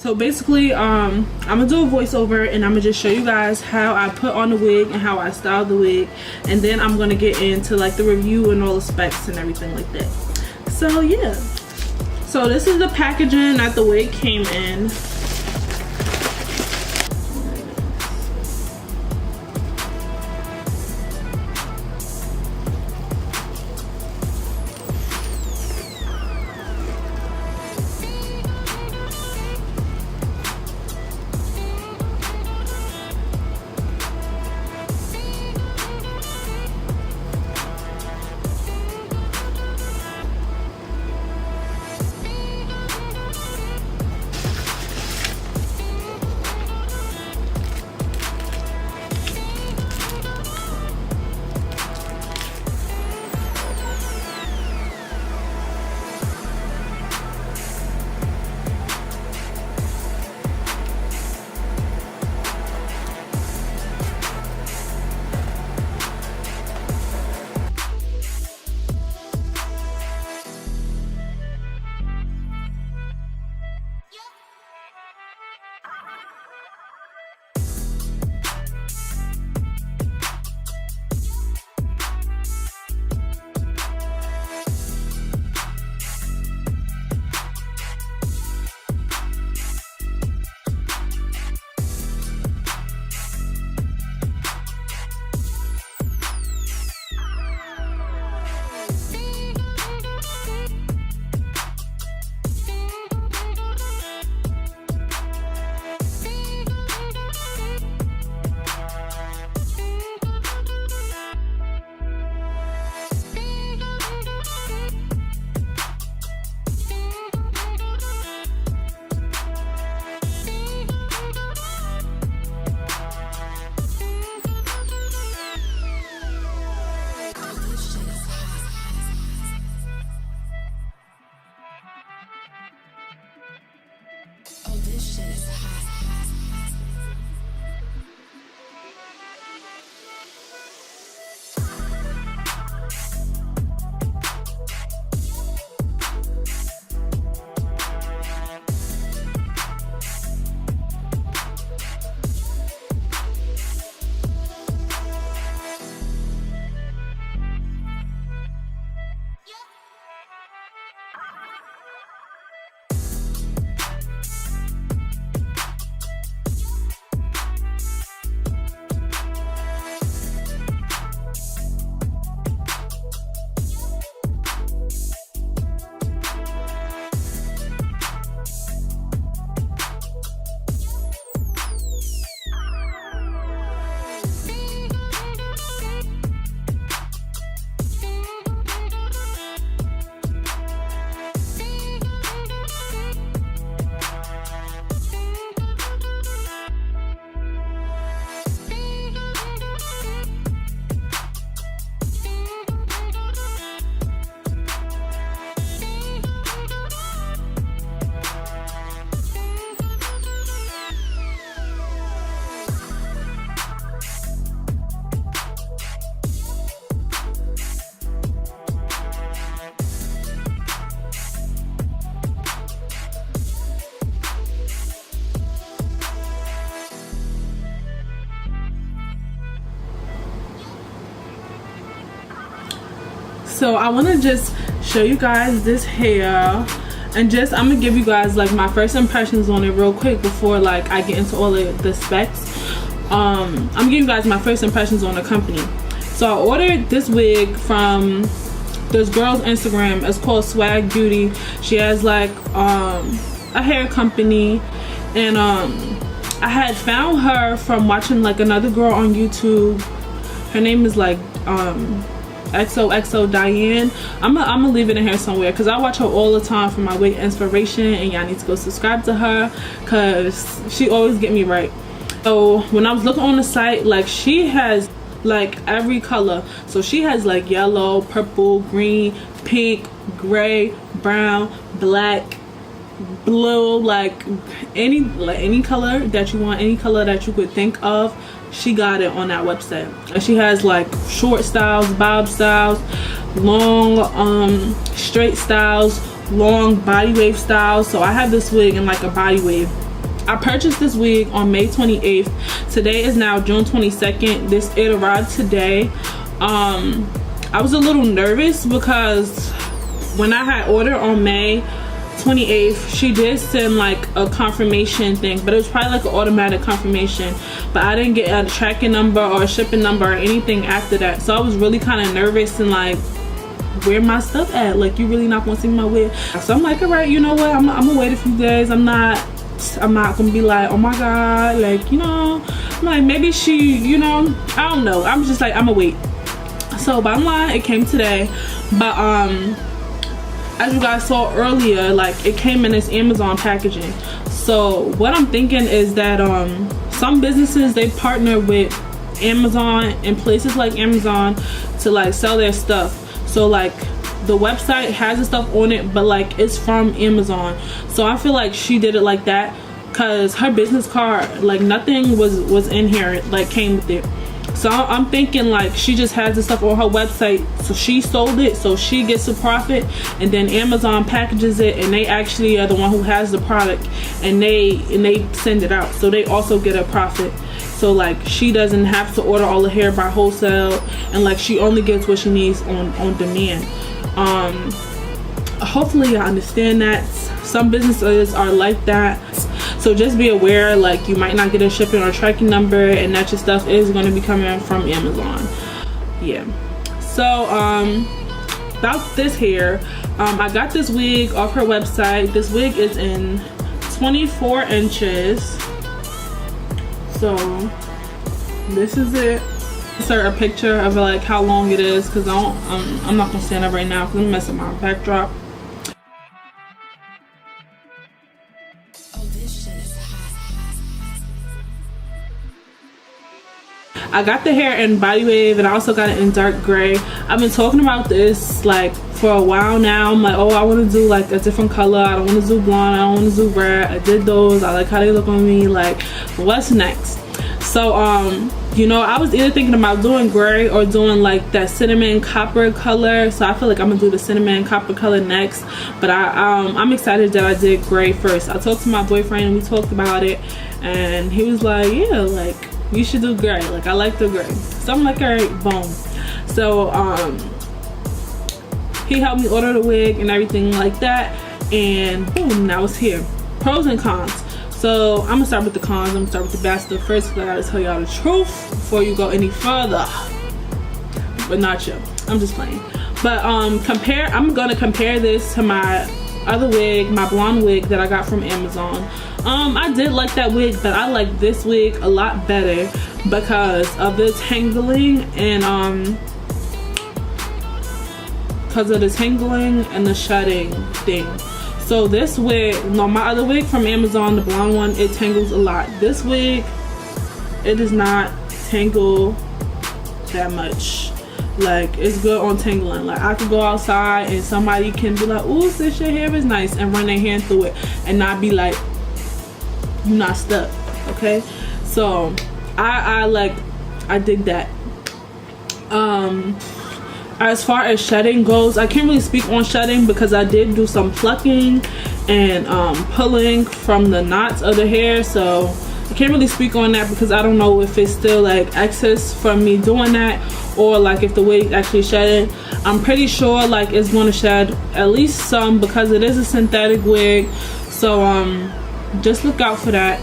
So basically, I'm gonna do a voiceover and I'm gonna just show you guys how I put on the wig and how I style the wig, and then I'm gonna get into like the review and all the specs and everything like that. So yeah. So this is the packaging that the wig came in. So I want to just show you guys this hair, and just I'm gonna give you guys like my first impressions on it real quick before like I get into all of the specs. I'm giving you guys my first impressions on the company. So I ordered this wig from this girl's Instagram. It's called SWAGBEAUTY. She has like a hair company, and I had found her from watching like another girl on YouTube. Her name is like XOXO Diane. I'm gonna leave it in here somewhere because I watch her all the time for my wig inspiration, and y'all need to go subscribe to her because she always get me right. So when I was looking on the site, like she has like every color. So she has like yellow, purple, green, pink, gray, brown, black, blue, like any color that you want, any color that you could think of, she got it on that website. And she has like short styles, bob styles, long straight styles, long body wave styles. So I have this wig in like a body wave. I purchased this wig on May 28th. Today is now June 22nd. It arrived today. I was a little nervous because when I had ordered on May 28th, she did send like a confirmation thing, but it was probably like an automatic confirmation, but I didn't get a tracking number or a shipping number or anything after that. So I was really kind of nervous and like, where my stuff at? Like, you really not gonna see my wig? So I'm like, all right, you know what, I'm gonna wait a few days. I'm not gonna be like, oh my god, like, you know, I'm like, maybe she, you know, I don't know. I'm just like, I'm gonna wait. So bottom line, it came today, but as you guys saw earlier, like, it came in this Amazon packaging. So what I'm thinking is that some businesses, they partner with Amazon and places like Amazon to like sell their stuff. So like the website has the stuff on it, but like it's from Amazon. So I feel like she did it like that because her business card, like nothing was in here, like came with it. So I'm thinking like she just has the stuff on her website, so she sold it, so she gets a profit, and then Amazon packages it, and they actually are the one who has the product, and they send it out, so they also get a profit. So like she doesn't have to order all the hair by wholesale, and like she only gets what she needs on demand. Hopefully I understand that. Some businesses are like that, so just be aware, like you might not get a shipping or tracking number, and that your stuff is going to be coming from Amazon. Yeah. So about this hair, I got this wig off her website. This wig is in 24 inches. So this is it. Insert a picture of like how long it is, because I'm not gonna stand up right now because I'm messing my backdrop. I got the hair in body wave, and I also got it in dark gray. I've been talking about this like for a while now. I'm like, oh, I want to do like a different color. I don't want to do blonde, I don't want to do red. I did those. I like how they look on me. Like, what's next? So you know, I was either thinking about doing gray or doing like that cinnamon copper color. So I feel like I'm gonna do the cinnamon copper color next, but I'm excited that I did gray first. I talked to my boyfriend and we talked about it, and he was like, yeah, like you should do gray. Like, I like the gray. So I'm like, all right, boom. So he helped me order the wig and everything like that, and boom, now it's here. Pros and cons. So I'm gonna start with the cons. I'm gonna start with the bad stuff first, because I gotta tell y'all the truth before you go any further. But not you. I'm just playing. But I'm gonna compare this to my other wig, my blonde wig that I got from Amazon. I did like that wig, but I like this wig a lot better because of the tangling and the shedding thing. So this wig, no, my other wig from Amazon, the blonde one, it tangles a lot. This wig, it does not tangle that much. Like, it's good on tangling. Like, I could go outside and somebody can be like, ooh sis, your hair is nice, and run their hand through it and not be like, you're not stuck. Okay, so I dig that. As far as shedding goes, I can't really speak on shedding because I did do some plucking and pulling from the knots of the hair, so I can't really speak on that because I don't know if it's still like excess from me doing that, or like if the wig actually shedded. I'm pretty sure like it's going to shed at least some because it is a synthetic wig, so just look out for that.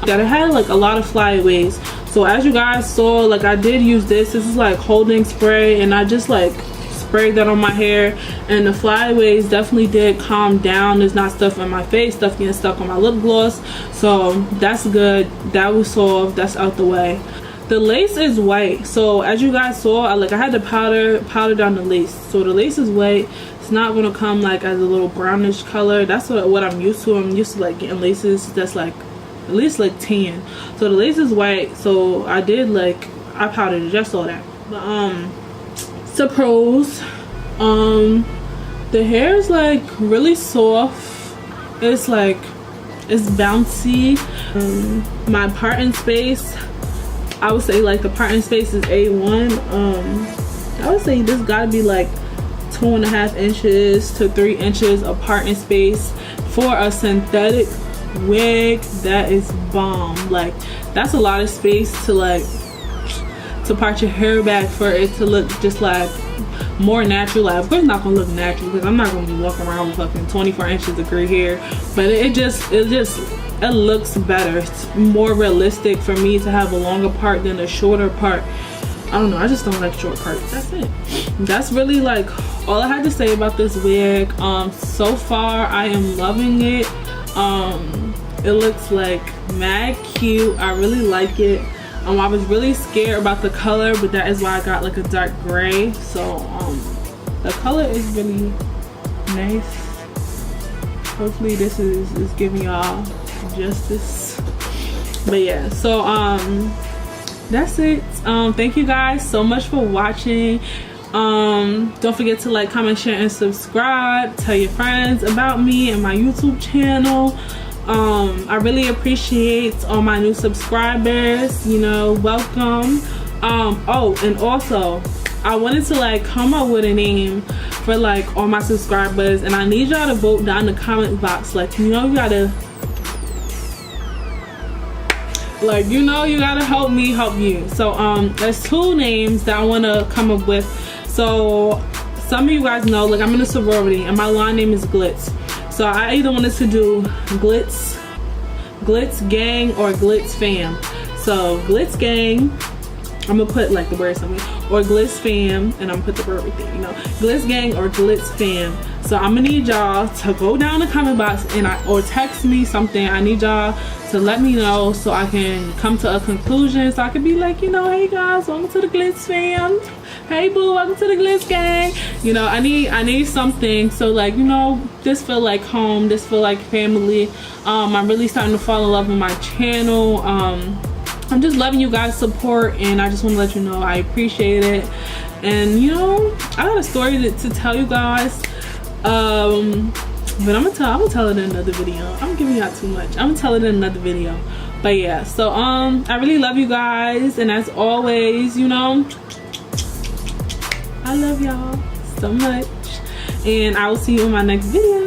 That it had like a lot of flyaways. So as you guys saw, like I did use this is like holding spray, and I just like sprayed that on my hair, and the flyaways definitely did calm down. There's not stuff in my face, stuff getting stuck on my lip gloss, so that's good. That was solved, that's out the way. The lace is white, so as you guys saw, I had to powder down the lace, so the lace is white. It's not going to come like as a little brownish color. That's what I'm used to. I'm used to like getting laces that's like at least like tan. So the lace is white, so I powdered it, just all that. But the pros, the hair is like really soft. It's like, it's bouncy. My parting space, I would say like the parting space is A1. I would say this gotta be like 2.5 inches to 3 inches of parting space for a synthetic wig, that is bomb. Like, that's a lot of space to like to part your hair back for it to look just like more natural. Like, of course it's not gonna look natural because I'm not gonna be walking around with fucking 24 inches of gray hair, but it looks better. It's more realistic for me to have a longer part than a shorter part. I don't know, I just don't like short parts. That's it. That's really like all I had to say about this wig. So far I am loving it. It looks like mad cute. I really like it. I was really scared about the color, but that is why I got like a dark gray. So the color is really nice. Hopefully this is giving y'all justice. But yeah, so that's it. Thank you guys so much for watching. Don't forget to like, comment, share, and subscribe. Tell your friends about me and my YouTube channel. I really appreciate all my new subscribers, you know, welcome. Oh, and also I wanted to like come up with a name for like all my subscribers, and I need y'all to vote down in the comment box. Like, you know, you gotta help me help you. So there's two names that I want to come up with. So some of you guys know, like, I'm in a sorority and my line name is GLYTZ. So I either wanted to do GLYTZ gang or GLYTZ fam. So GLYTZ gang, I'm gonna put like the word something, or GLYTZ fam, and I'm gonna put the word right there, you know, GLYTZ gang or GLYTZ fam. So I'm gonna need y'all to go down in the comment box and or text me something. I need y'all to let me know so I can come to a conclusion, so I can be like, you know, hey guys, welcome to the GLYTZ fam. Hey boo, welcome to the GLYTZ gang. You know, I need something so like, you know, this feel like home, this feel like family. I'm really starting to fall in love with my channel. I'm just loving you guys' support, and I just want to let you know I appreciate it. And you know, I got a story to tell you guys, but I'm gonna tell it in another video. I'm giving y'all too much. I'm gonna tell it in another video. But yeah, so I really love you guys, and as always, you know, I love y'all so much, and I will see you in my next video.